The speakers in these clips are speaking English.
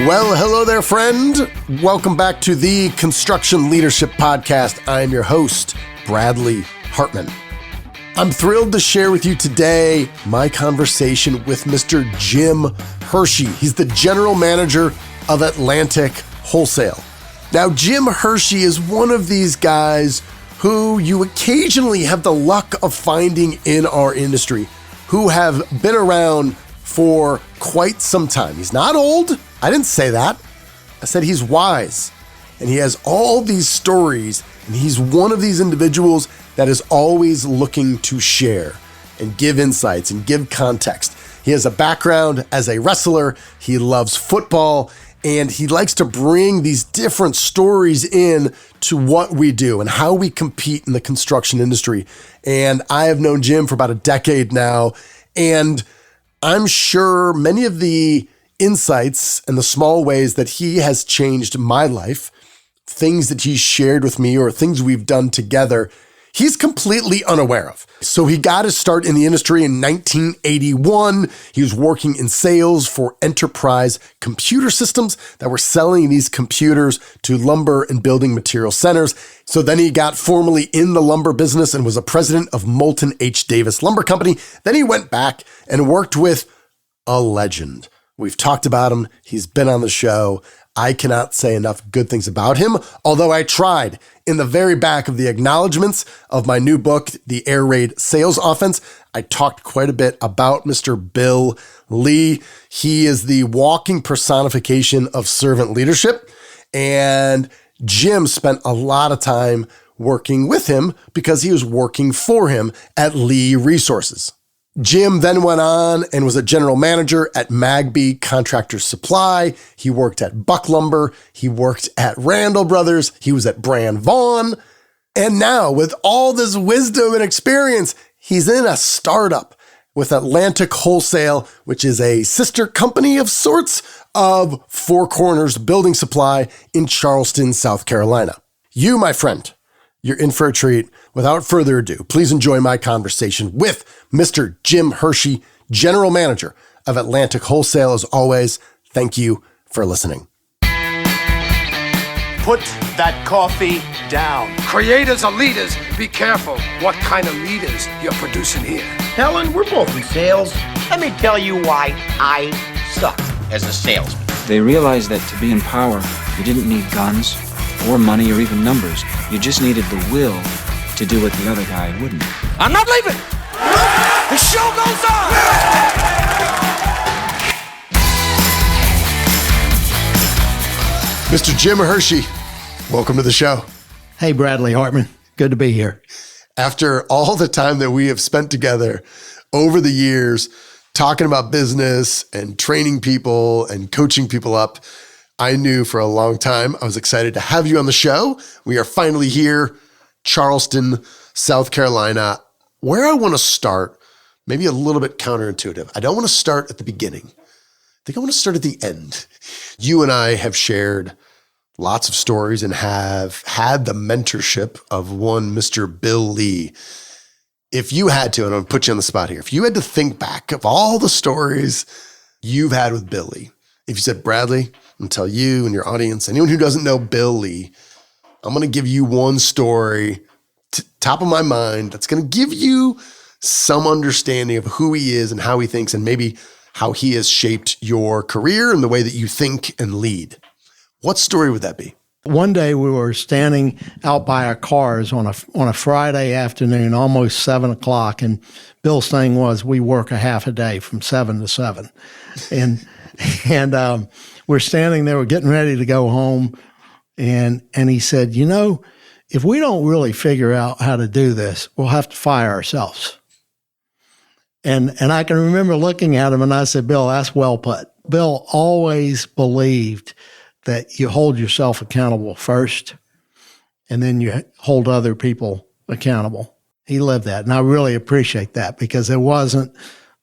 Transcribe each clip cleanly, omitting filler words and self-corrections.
Well, hello there, friend. Welcome back to the Construction Leadership Podcast. I am your host, Bradley Hartman. I'm thrilled to share with you today my conversation with Mr. Jim Hershey. He's the general manager of Atlantic Wholesale. Now, Jim Hershey is one of these guys who you occasionally have the luck of finding in our industry, who have been around for quite some time. He's not old. I didn't say that. I said he's wise, and he has all these stories, and he's one of these individuals that is always looking to share and give insights and give context. He has a background as a wrestler. He loves football, and he likes to bring these different stories in to what we do and how we compete in the construction industry. And I have known Jim for about a decade now, and I'm sure many of the insights and the small ways that he has changed my life, things that he's shared with me or things we've done together, he's completely unaware of. So he got his start in the industry in 1981. He was working in sales for enterprise computer systems that were selling these computers to lumber and building material centers. So then he got formally in the lumber business and was a president of Moulton H. Davis Lumber Company. Then he went back and worked with a legend. We've talked about him. He's been on the show. I cannot say enough good things about him, although I tried. In the very back of the acknowledgments of my new book, The Air Raid Sales Offense, I talked quite a bit about Mr. Bill Lee. He is the walking personification of servant leadership, and Jim spent a lot of time working with him because he was working for him at Lee Resources. Jim then went on and was a general manager at Magby Contractor Supply. He worked at Buck Lumber. He worked at Randall Brothers. He was at Brand Vaughn. And now, with all this wisdom and experience, he's in a startup with Atlantic Wholesale, which is a sister company of sorts of Four Corners Building Supply in Charleston, South Carolina. You, my friend, you're in for a treat. Without further ado, please enjoy my conversation with Mr. Jim Hershey, General Manager of Atlantic Wholesale. As always, thank you for listening. Put that coffee down. Creators are leaders. Be careful what kind of leaders you're producing here. Helen, we're both in sales. Let me tell you why I suck as a salesman. They realized that to be in power, you didn't need guns or money or even numbers. You just needed the will to do what the other guy wouldn't. I'm not leaving. The show goes on. Mr. Jim Hershey, welcome to the show. Hey, Bradley Hartman. Good to be here. After all the time that we have spent together over the years talking about business and training people and coaching people up, I knew for a long time I was excited to have you on the show. We are finally here, Charleston, South Carolina. Where I want to start, maybe a little bit counterintuitive. I don't want to start at the beginning. I think I want to start at the end. You and I have shared lots of stories and have had the mentorship of one Mr. Bill Lee. If you had to, and I'm going to put you on the spot here, if you had to think back of all the stories you've had with Bill Lee, if you said, Bradley, I'm going to tell you and your audience, anyone who doesn't know Bill Lee, I'm going to give you one story, top of my mind, that's going to give you some understanding of who he is and how he thinks and maybe how he has shaped your career and the way that you think and lead. What story would that be? One day we were standing out by our cars on a Friday afternoon, almost 7 o'clock, and Bill's thing was we work a half a day from 7 to 7. And we're standing there, we're getting ready to go home, and he said, you know, if we don't really figure out how to do this, we'll have to fire ourselves. And I can remember looking at him and I said, Bill, that's well put. Bill always believed that you hold yourself accountable first and then you hold other people accountable. He lived that. And I really appreciate that because there wasn't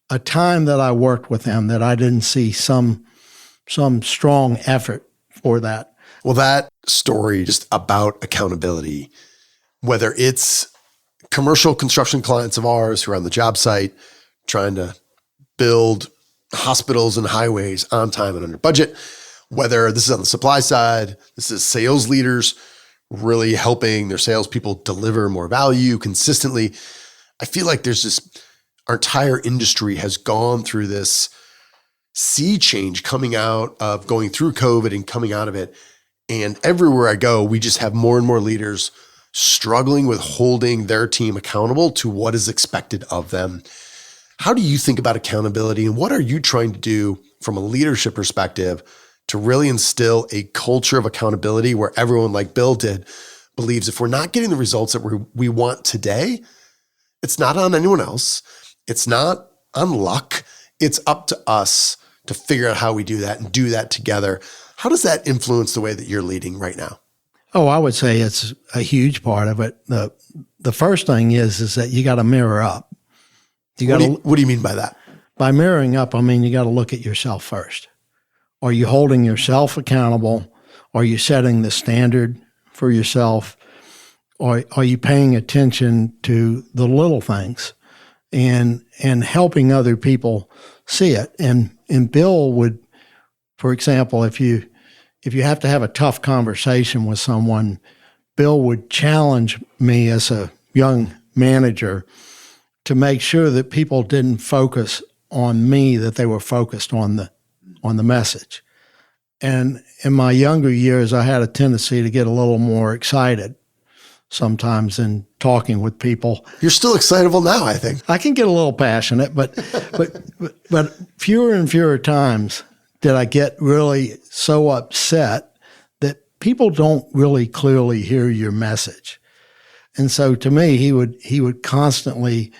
a time that I worked with him that I didn't see some strong effort for that. Well, that story just about accountability, whether it's commercial construction clients of ours who are on the job site trying to build hospitals and highways on time and under budget, whether this is on the supply side, this is sales leaders really helping their salespeople deliver more value consistently. I feel like there's this, our entire industry has gone through this sea change coming out of going through COVID and coming out of it. And everywhere I go, we just have more and more leaders struggling with holding their team accountable to what is expected of them. How do you think about accountability, and what are you trying to do from a leadership perspective to really instill a culture of accountability where everyone, like Bill did, believes if we're not getting the results that we want today, it's not on anyone else. It's not on luck. It's up to us to figure out how we do that and do that together. How does that influence the way that you're leading right now? Oh, I would say it's a huge part of it. The first thing is that you got to mirror up. What do you mean by that? By mirroring up, I mean you got to look at yourself first. Are you holding yourself accountable? Are you setting the standard for yourself? Or are you paying attention to the little things and helping other people see it? And Bill would, for example, if you have to have a tough conversation with someone, Bill would challenge me as a young manager to make sure that people didn't focus on me, that they were focused on the message. And in my younger years, I had a tendency to get a little more excited sometimes in talking with people. You're still excitable now, I think. I can get a little passionate, but fewer and fewer times did I get really so upset that people don't really clearly hear your message. And so to me, he would constantly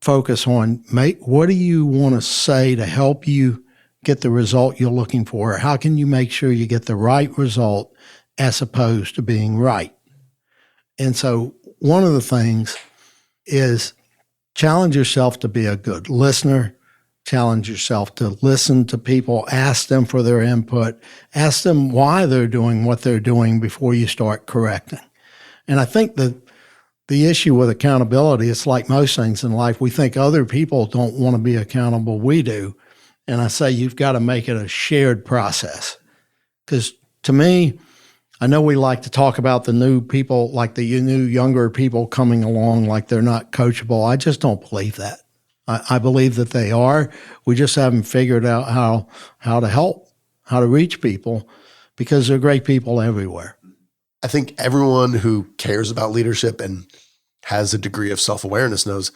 focus on, what do you want to say to help you get the result you're looking for? How can you make sure you get the right result as opposed to being right? And so one of the things is challenge yourself to be a good listener, challenge yourself to listen to people, ask them for their input, ask them why they're doing what they're doing before you start correcting. And I think the issue with accountability, it's like most things in life. We think other people don't want to be accountable. We do. And I say you've got to make it a shared process. Because to me, I know we like to talk about the new people, like the new younger people coming along like they're not coachable. I just don't believe that. I believe that they are. We just haven't figured out how to help, how to reach people, because they're great people everywhere. I think everyone who cares about leadership and has a degree of self-awareness knows,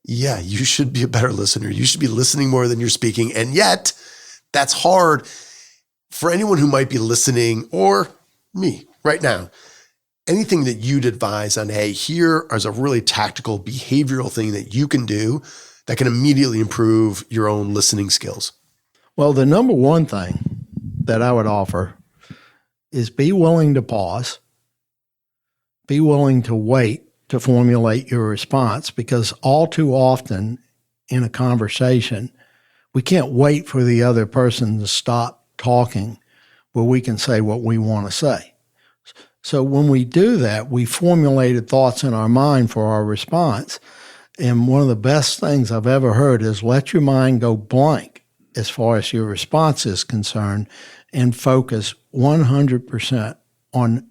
yeah, you should be a better listener. You should be listening more than you're speaking. And yet, that's hard for anyone who might be listening, or me right now. Anything that you'd advise on, hey, here is a really tactical behavioral thing that you can do that can immediately improve your own listening skills? Well, the number one thing that I would offer is be willing to pause, be willing to wait to formulate your response, because all too often in a conversation, we can't wait for the other person to stop talking where we can say what we want to say. So when we do that, we formulated thoughts in our mind for our response. And one of the best things I've ever heard is let your mind go blank as far as your response is concerned and focus 100% on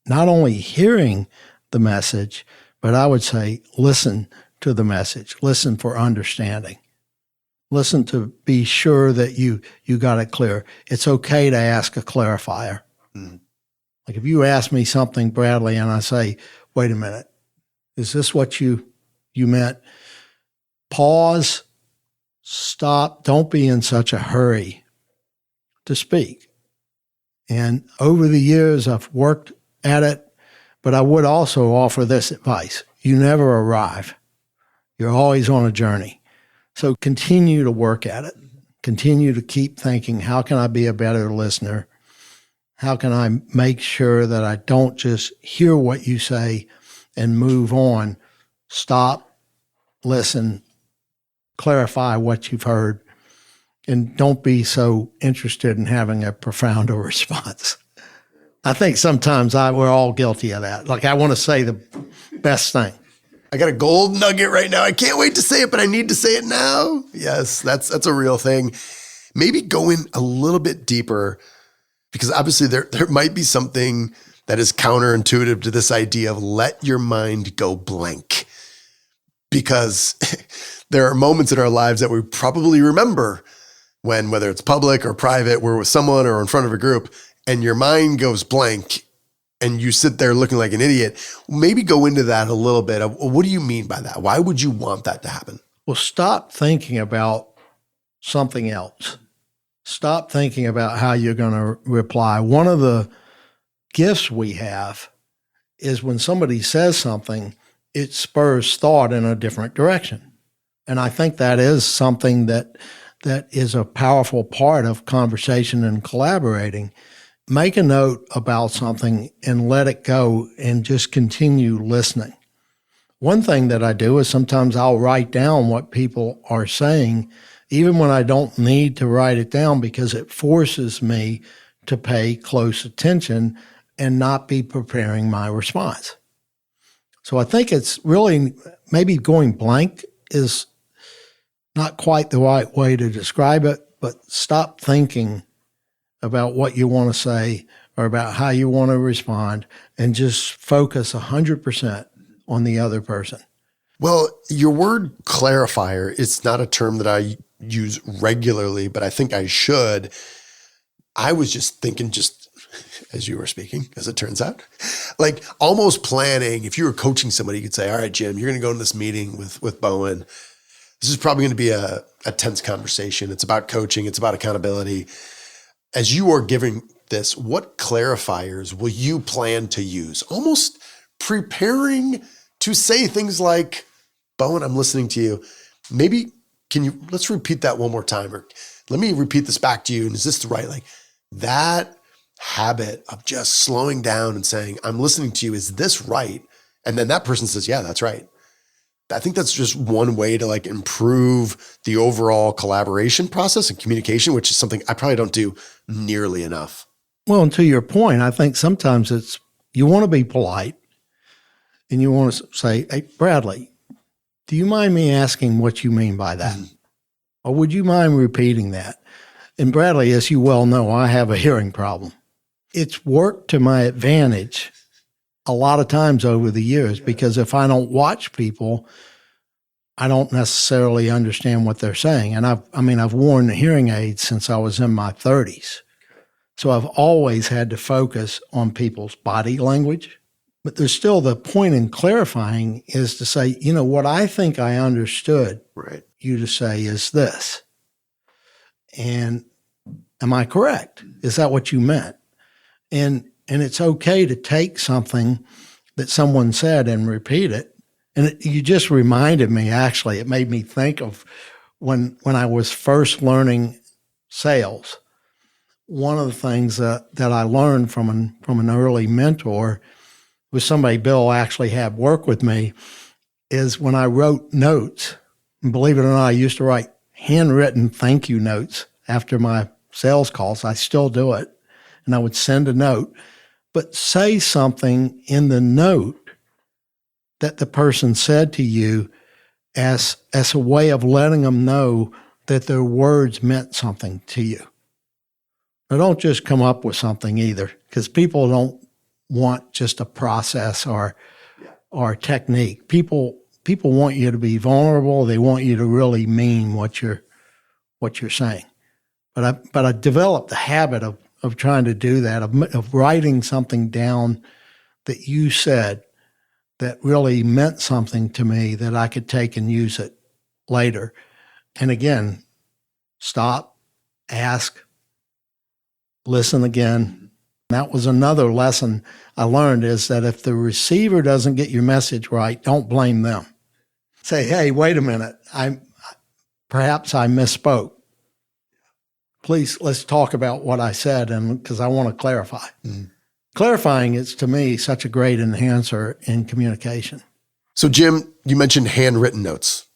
not only hearing the message, but I would say listen to the message, listen for understanding. Listen to be sure that you got it clear. It's okay to ask a clarifier. Like if you ask me something, Bradley, and I say, wait a minute, is this what you meant? Pause, stop, don't be in such a hurry to speak. And over the years, I've worked at it, but I would also offer this advice. You never arrive. You're always on a journey. So continue to work at it. Continue to keep thinking, how can I be a better listener? How can I make sure that I don't just hear what you say and move on? Stop, listen, clarify what you've heard, and don't be so interested in having a profounder response. I think sometimes we're all guilty of that. Like I want to say the best thing. I got a gold nugget right now. I can't wait to say it, but I need to say it now. Yes, that's a real thing. Maybe go in a little bit deeper Because obviously there might be something that is counterintuitive to this idea of let your mind go blank. Because there are moments in our lives that we probably remember when, whether it's public or private, we're with someone or in front of a group, and your mind goes blank and you sit there looking like an idiot. Maybe go into that a little bit. What do you mean by that? Why would you want that to happen? Well, stop thinking about something else. Stop thinking about how you're going to reply. One of the gifts we have is when somebody says something, it spurs thought in a different direction. And I think that is something that is a powerful part of conversation and collaborating. Make a note about something and let it go and just continue listening. One thing that I do is sometimes I'll write down what people are saying, even when I don't need to write it down, because it forces me to pay close attention and not be preparing my response. So I think it's really, maybe going blank is not quite the right way to describe it, but stop thinking about what you want to say or about how you want to respond and just focus 100% on the other person. Well, your word clarifier, it's not a term that I use regularly, but I think I should. I was just thinking, just as you were speaking, as it turns out, like almost planning. If you were coaching somebody, you could say, all right, Jim, you're going to go in this meeting with Bowen. This is probably going to be a tense conversation. It's about coaching. It's about accountability. As you are giving this, what clarifiers will you plan to use? Almost preparing to say things like, Bowen, I'm listening to you. Maybe let's repeat that one more time, or let me repeat this back to you. And is this the right, like that habit of just slowing down and saying, I'm listening to you. Is this right? And then that person says, yeah, that's right. I think that's just one way to like improve the overall collaboration process and communication, which is something I probably don't do nearly enough. Well, and to your point, I think sometimes you want to be polite and you want to say, hey, Bradley, do you mind me asking what you mean by that? Mm-hmm. Or would you mind repeating that? And Bradley, as you well know, I have a hearing problem. It's worked to my advantage a lot of times over the years, because if I don't watch people, I don't necessarily understand what they're saying. And I've worn hearing aids since I was in my 30s. So I've always had to focus on people's body language. But there's still the point in clarifying is to say, what I think I understood you to say is this. And am I correct? Is that what you meant? And it's okay to take something that someone said and repeat it. And you just reminded me, actually, it made me think of when I was first learning sales. One of the things that I learned from an early mentor was somebody Bill actually had work with me, is when I wrote notes, and believe it or not, I used to write handwritten thank you notes after my sales calls. I still do it. And I would send a note, but say something in the note that the person said to you as a way of letting them know that their words meant something to you. Now, don't just come up with something either, because people don't want just a process or technique. People want you to be vulnerable. They want you to really mean what you're saying. But I developed the habit of trying to do that, of writing something down that you said that really meant something to me that I could take and use it later. And again, stop, ask, listen again. That was another lesson I learned, is that if the receiver doesn't get your message right, don't blame them. Say, hey, wait a minute. Perhaps I misspoke. Please, let's talk about what I said, and because I want to clarify. Mm-hmm. Clarifying is, to me, such a great enhancer in communication. So, Jim, you mentioned handwritten notes.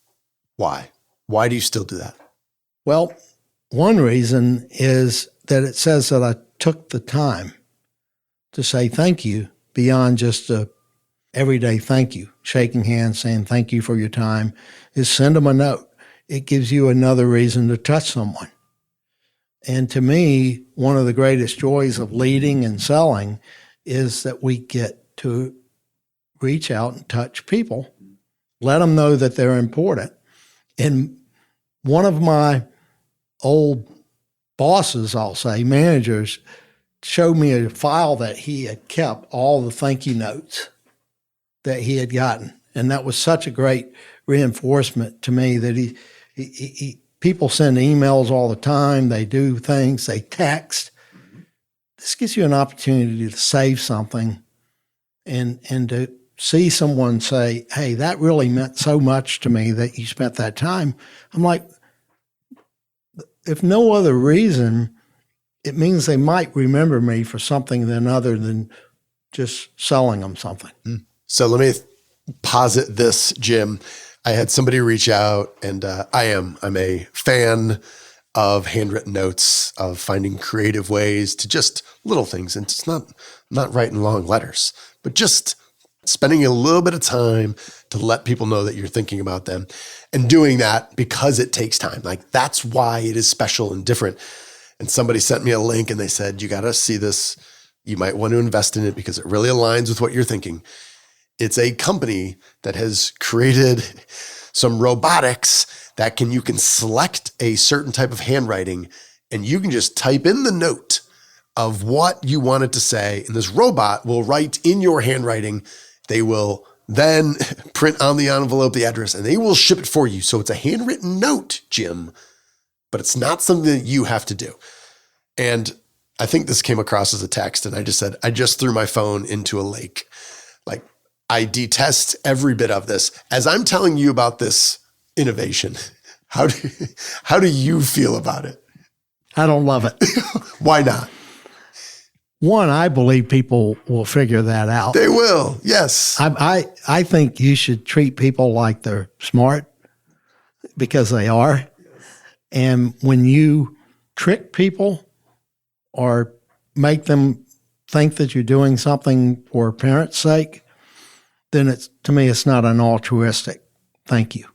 Why? Why do you still do that? Well, one reason is that it says that I took the time to say thank you beyond just a everyday thank you. Shaking hands, saying thank you for your time, is send them a note. It gives you another reason to touch someone. And to me, one of the greatest joys of leading and selling is that we get to reach out and touch people, let them know that they're important. And one of my old bosses, I'll say, managers, showed me a file that he had kept all the thank you notes that he had gotten. And that was such a great reinforcement to me that he people send emails all the time. They do things, they text. This gives you an opportunity to save something and to see someone say, hey, that really meant so much to me that you spent that time. I'm like, if no other reason, it means they might remember me for something other than just selling them something. So let me posit this, Jim. I had somebody reach out, and I'm a fan of handwritten notes, of finding creative ways to just little things. And it's not writing long letters, but just spending a little bit of time to let people know that you're thinking about them, and doing that because it takes time. Like, that's why it is special and different. And somebody sent me a link and they said, you got to see this. You might want to invest in it because it really aligns with what you're thinking. It's a company that has created some robotics that you can select a certain type of handwriting, and you can just type in the note of what you want it to say. And this robot will write in your handwriting. They will then print on the envelope the address, and they will ship it for you. So it's a handwritten note, Jim, but it's not something that you have to do. And I think this came across as a text, and I just said, I just threw my phone into a lake. Like, I detest every bit of this. As I'm telling you about this innovation, how do you feel about it? I don't love it. Why not? One, I believe people will figure that out. They will, yes. I think you should treat people like they're smart, because they are. And when you trick people or make them think that you're doing something for a parent's sake, then to me, it's not an altruistic thank you.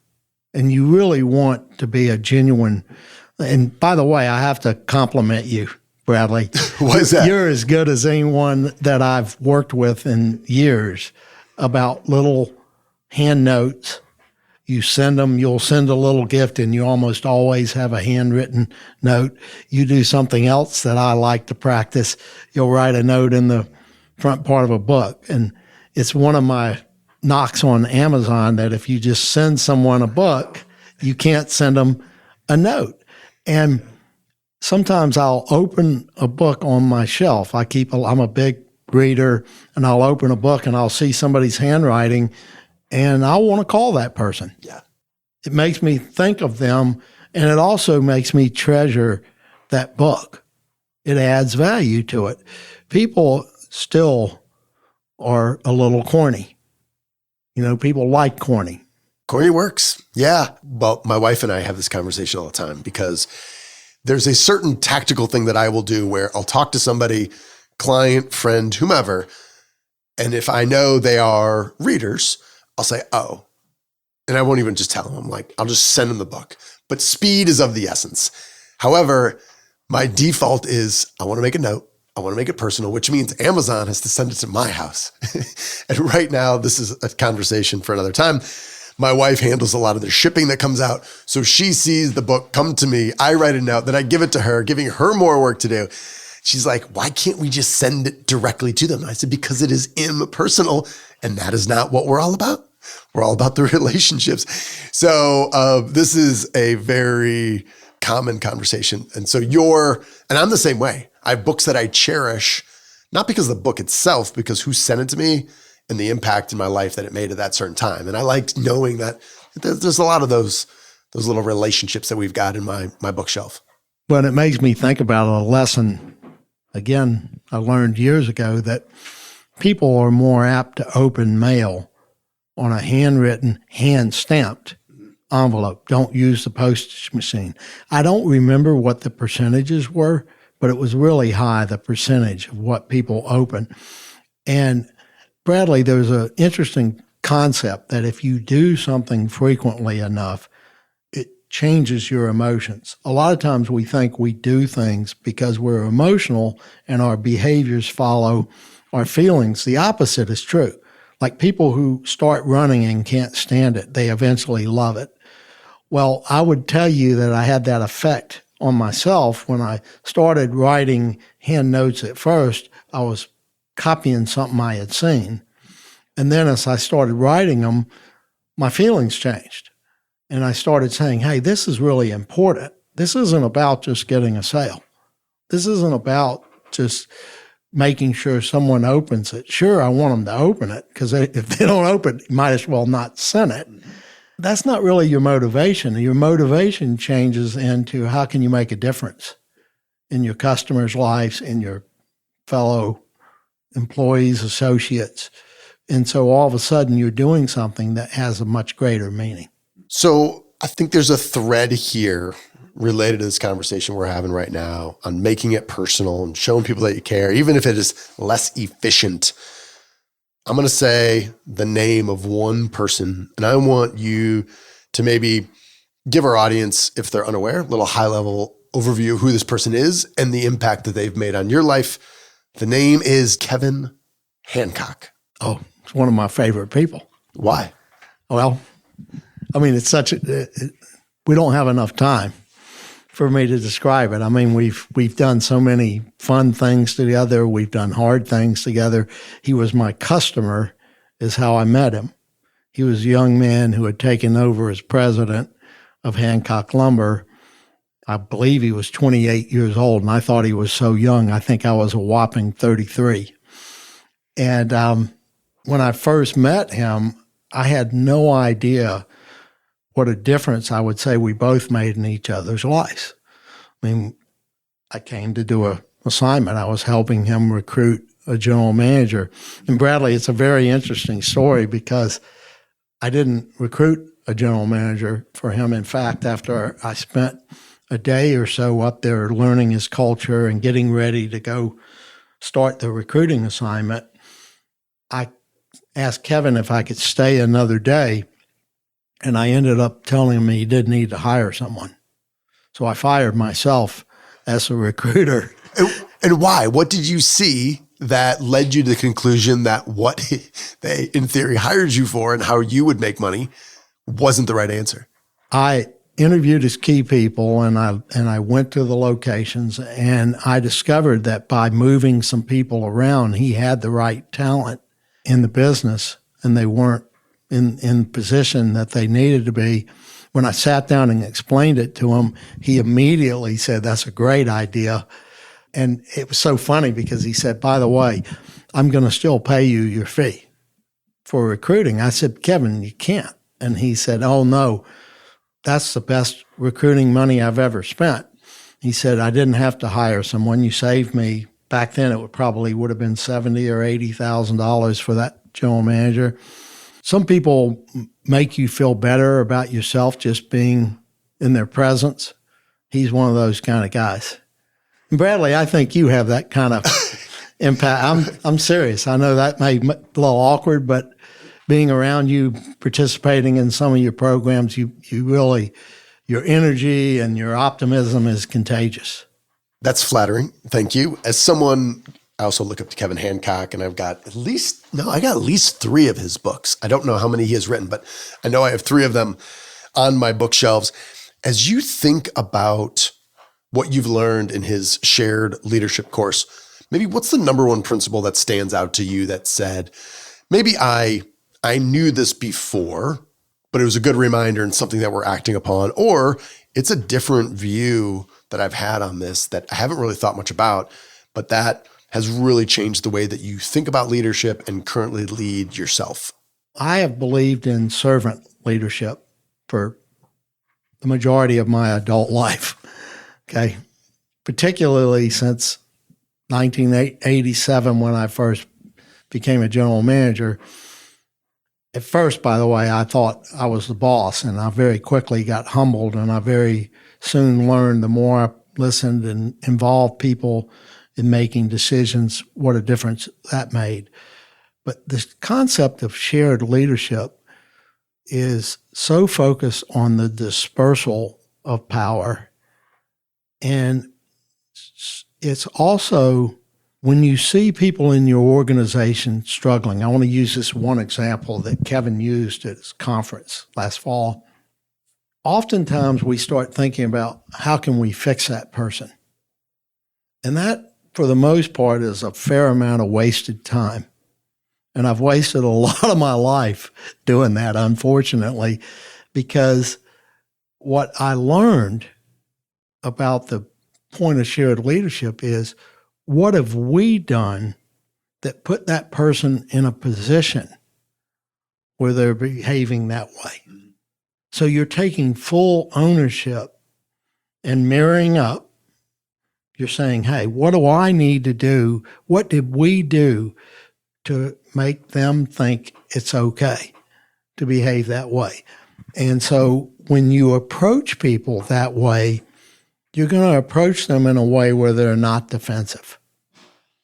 And you really want to be a genuine. And by the way, I have to compliment you, Bradley. What is that? You're as good as anyone that I've worked with in years about little hand notes. You send them, you'll send a little gift, and you almost always have a handwritten note. You do something else that I like to practice. You'll write a note in the front part of a book. And it's one of my knocks on Amazon that if you just send someone a book, you can't send them a note. And sometimes I'll open a book on my shelf. I'm a big reader, and I'll open a book and I'll see somebody's handwriting, and I want to call that person. Yeah. It makes me think of them, and it also makes me treasure that book. It adds value to it. People still are a little corny. People like corny. Corny works. Yeah. Well, my wife and I have this conversation all the time because there's a certain tactical thing that I will do where I'll talk to somebody, client, friend, whomever, and if I know they are readers, I'll say, oh, and I won't even just tell them. I'm like, I'll just send them the book. But speed is of the essence. However, my default is I want to make a note. I want to make it personal, which means Amazon has to send it to my house. And right now, this is a conversation for another time. My wife handles a lot of the shipping that comes out. So she sees the book come to me. I write a note, then I give it to her, giving her more work to do. She's like, why can't we just send it directly to them? I said, because it is impersonal, and that is not what we're all about. We're all about the relationships. So this is a very common conversation. And so and I'm the same way. I have books that I cherish, not because of the book itself, because who sent it to me and the impact in my life that it made at that certain time. And I liked knowing that there's a lot of those little relationships that we've got in my bookshelf. But it makes me think about a lesson, again, I learned years ago, that people are more apt to open mail on a handwritten, hand-stamped envelope. Don't use the postage machine. I don't remember what the percentages were, but it was really high, the percentage of what people open. And Bradley, there's an interesting concept that if you do something frequently enough, changes your emotions. A lot of times we think we do things because we're emotional and our behaviors follow our feelings. The opposite is true. Like people who start running and can't stand it, they eventually love it. Well, I would tell you that I had that effect on myself when I started writing hand notes. At first, I was copying something I had seen. And then as I started writing them, my feelings changed. And I started saying, hey, this is really important. This isn't about just getting a sale. This isn't about just making sure someone opens it. Sure, I want them to open it because if they don't open it, you might as well not send it. That's not really your motivation. Your motivation changes into how can you make a difference in your customers' lives, in your fellow employees, associates. And so all of a sudden you're doing something that has a much greater meaning. So I think there's a thread here related to this conversation we're having right now on making it personal and showing people that you care, even if it is less efficient. I'm going to say the name of one person, and I want you to maybe give our audience, if they're unaware, a little high-level overview of who this person is and the impact that they've made on your life. The name is Kevin Hancock. Oh, it's one of my favorite people. Why? Well, I mean, it's we don't have enough time for me to describe it. I mean, we've done so many fun things together. We've done hard things together. He was my customer is how I met him. He was a young man who had taken over as president of Hancock Lumber. I believe he was 28 years old, and I thought he was so young. I think I was a whopping 33. And when I first met him, I had no idea what a difference I would say we both made in each other's lives. I mean, I came to do an assignment. I was helping him recruit a general manager. And Bradley, it's a very interesting story because I didn't recruit a general manager for him. In fact, after I spent a day or so up there learning his culture and getting ready to go start the recruiting assignment, I asked Kevin if I could stay another day. And I ended up telling him he did need to hire someone. So I fired myself as a recruiter. And why? What did you see that led you to the conclusion that what they, in theory, hired you for and how you would make money wasn't the right answer? I interviewed his key people, and I went to the locations, and I discovered that by moving some people around, he had the right talent in the business, and they weren't in position that they needed to be. When I sat down and explained it to him, he immediately said, that's a great idea. And it was so funny because he said, by the way, I'm going to still pay you your fee for recruiting. I said, Kevin, you can't. And he said, oh no, that's the best recruiting money I've ever spent. He said, I didn't have to hire someone. You saved me. Back then it would have been $70,000 or $80,000 for that general manager. Some people make you feel better about yourself just being in their presence. He's one of those kind of guys. And Bradley, I think you have that kind of impact. I'm serious. I know that may be a little awkward, but being around you, participating in some of your programs, you really, your energy and your optimism is contagious. That's flattering. Thank you. As someone, I also look up to Kevin Hancock, and I got at least 3 of his books. I don't know how many he has written, but I know I have 3 of them on my bookshelves. As you think about what you've learned in his shared leadership course, maybe what's the number one principle that stands out to you that said, maybe I knew this before, but it was a good reminder and something that we're acting upon, or it's a different view that I've had on this that I haven't really thought much about, but that has really changed the way that you think about leadership and currently lead yourself? I have believed in servant leadership for the majority of my adult life, okay? Particularly since 1987 when I first became a general manager. At first, by the way, I thought I was the boss, and I very quickly got humbled, and I very soon learned the more I listened and involved people in making decisions, what a difference that made. But this concept of shared leadership is so focused on the dispersal of power. And it's also when you see people in your organization struggling. I want to use this one example that Kevin used at his conference last fall. Oftentimes we start thinking about how can we fix that person? And that, for the most part, is a fair amount of wasted time. And I've wasted a lot of my life doing that, unfortunately, because what I learned about the point of shared leadership is, what have we done that put that person in a position where they're behaving that way? So you're taking full ownership and mirroring up. You're saying, hey, what do I need to do? What did we do to make them think it's okay to behave that way? And so when you approach people that way, you're going to approach them in a way where they're not defensive.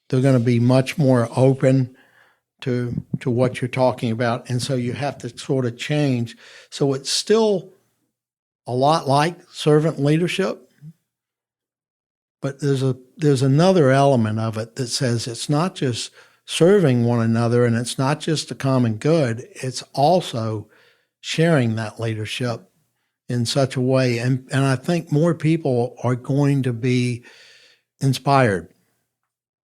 They're going to be much more open to what you're talking about. And so you have to sort of change. So it's still a lot like servant leadership, but there's another element of it that says it's not just serving one another and it's not just the common good, it's also sharing that leadership in such a way. And I think more people are going to be inspired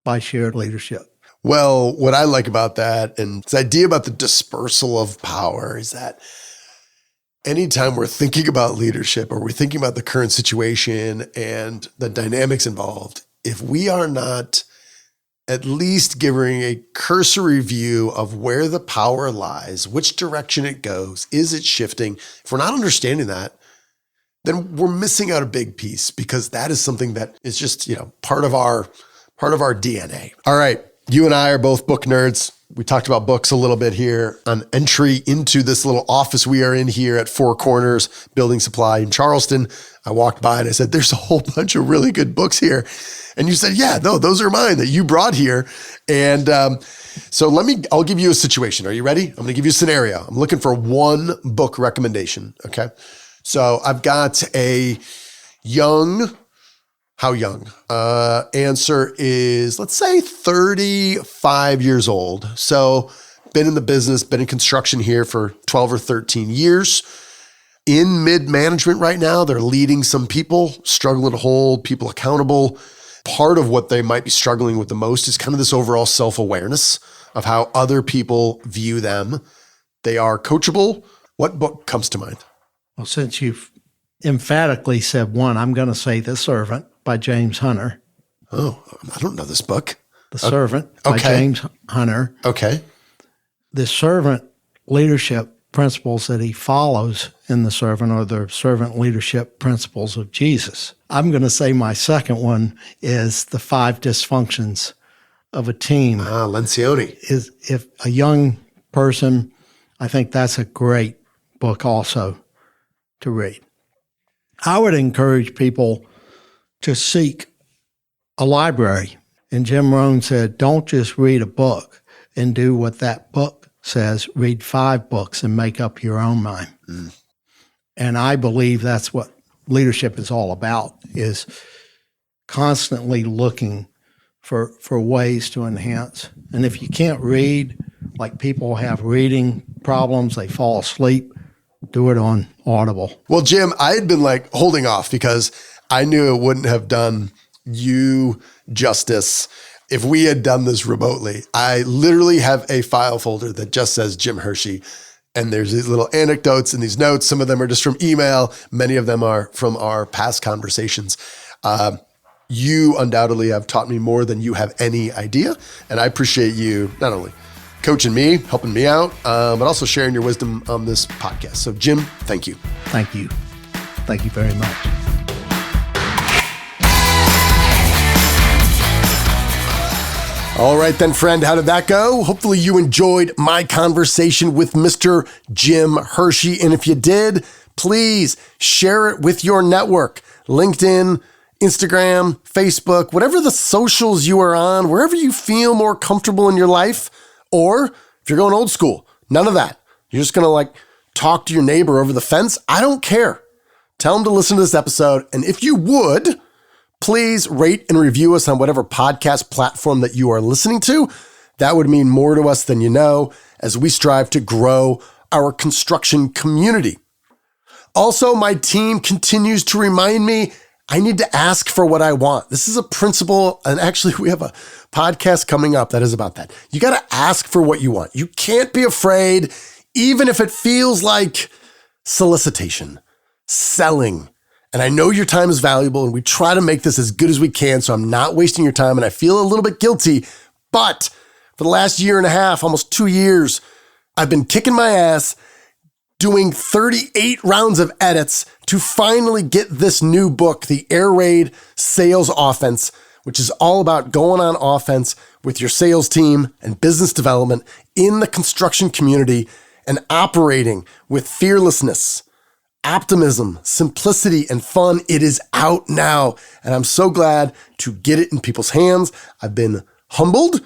by shared leadership. Well, what I like about that and this idea about the dispersal of power is that anytime we're thinking about leadership or we're thinking about the current situation and the dynamics involved, if we are not at least giving a cursory view of where the power lies, which direction it goes, is it shifting? If we're not understanding that, then we're missing out a big piece, because that is something that is just, part of our DNA. All right. You and I are both book nerds. We talked about books a little bit here on entry into this little office we are in here at Four Corners Building Supply in Charleston. I walked by and I said, there's a whole bunch of really good books here. And you said, yeah, no, those are mine that you brought here. And so I'll give you a situation. Are you ready? I'm going to give you a scenario. I'm looking for one book recommendation. Okay. So I've got a how young? Answer is, let's say 35 years old. So been in the business, been in construction here for 12 or 13 years. In mid-management right now, they're leading some people, struggling to hold people accountable. Part of what they might be struggling with the most is kind of this overall self-awareness of how other people view them. They are coachable. What book comes to mind? Well, since you've emphatically said one, I'm going to say The Servant by James Hunter. Oh, I don't know this book. The Servant by James Hunter. Okay. The servant leadership principles that he follows in The Servant are the servant leadership principles of Jesus. I'm going to say my second one is The 5 Dysfunctions of a Team. Lencioni. Is if a young person, I think that's a great book also to read. I would encourage people to seek a library. And Jim Rohn said, don't just read a book and do what that book says. Read 5 books and make up your own mind. And I believe that's what leadership is all about, is constantly looking for ways to enhance. And if you can't read, like people have reading problems, they fall asleep, do it on Audible. Well, Jim, I had been holding off because I knew it wouldn't have done you justice if we had done this remotely. I literally have a file folder that just says Jim Hershey, and there's these little anecdotes and these notes. Some of them are just from email. Many of them are from our past conversations. You undoubtedly have taught me more than you have any idea, and I appreciate you not only coaching me, helping me out, but also sharing your wisdom on this podcast. So, Jim, thank you. Thank you. Thank you very much. All right then, friend, how did that go? Hopefully you enjoyed my conversation with Mr. Jim Hershey. And if you did, please share it with your network. LinkedIn, Instagram, Facebook, whatever the socials you are on, wherever you feel more comfortable in your life. Or if you're going old school, none of that. You're just going to talk to your neighbor over the fence. I don't care. Tell them to listen to this episode. And if you would, please rate and review us on whatever podcast platform that you are listening to. That would mean more to us than you know as we strive to grow our construction community. Also, my team continues to remind me I need to ask for what I want. This is a principle, and actually we have a podcast coming up that is about that. You got to ask for what you want. You can't be afraid, even if it feels like solicitation, selling. And I know your time is valuable, and we try to make this as good as we can, so I'm not wasting your time, and I feel a little bit guilty. But for the last year and a half, almost 2 years, I've been kicking my ass, doing 38 rounds of edits to finally get this new book, The Air Raid Sales Offense, which is all about going on offense with your sales team and business development in the construction community and operating with fearlessness, optimism, simplicity, and fun. It is out now, and I'm so glad to get it in people's hands. I've been humbled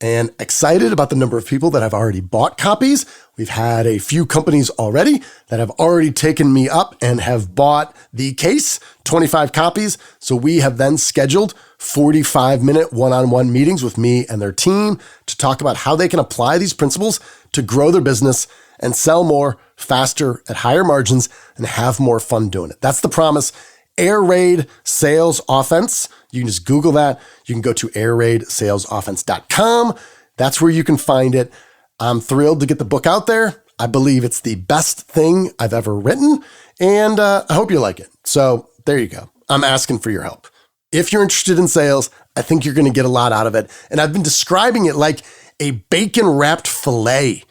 and excited about the number of people that have already bought copies. We've had a few companies already that have already taken me up and have bought the case, 25 copies. So we have then scheduled 45-minute one-on-one meetings with me and their team to talk about how they can apply these principles to grow their business and sell more, faster, at higher margins, and have more fun doing it. That's the promise. Air Raid Sales Offense. You can just Google that. You can go to airraidSalesOffense.com. That's where you can find it. I'm thrilled to get the book out there. I believe it's the best thing I've ever written, and I hope you like it. So there you go. I'm asking for your help. If you're interested in sales, I think you're going to get a lot out of it. And I've been describing it like a bacon-wrapped filet.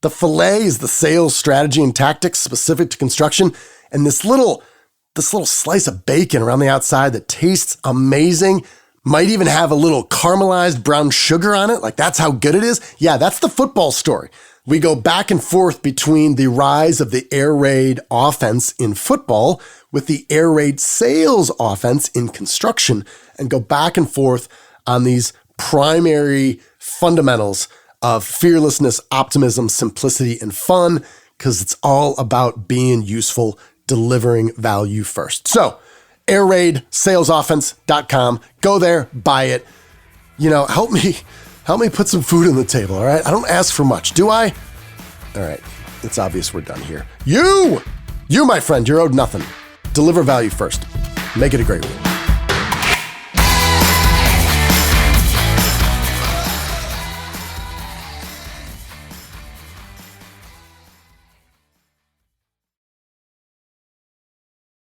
The filet is the sales strategy and tactics specific to construction, and this little slice of bacon around the outside that tastes amazing, might even have a little caramelized brown sugar on it. Like, that's how good it is. Yeah, that's the football story. We go back and forth between the rise of the air raid offense in football with the air raid sales offense in construction, and go back and forth on these primary fundamentals of fearlessness, optimism, simplicity, and fun, because it's all about being useful, delivering value first. So, airraidSalesOffense.com. Go there, buy it. You know, help me put some food on the table, all right? I don't ask for much, do I? All right, it's obvious we're done here. You, my friend, you're owed nothing. Deliver value first. Make it a great week.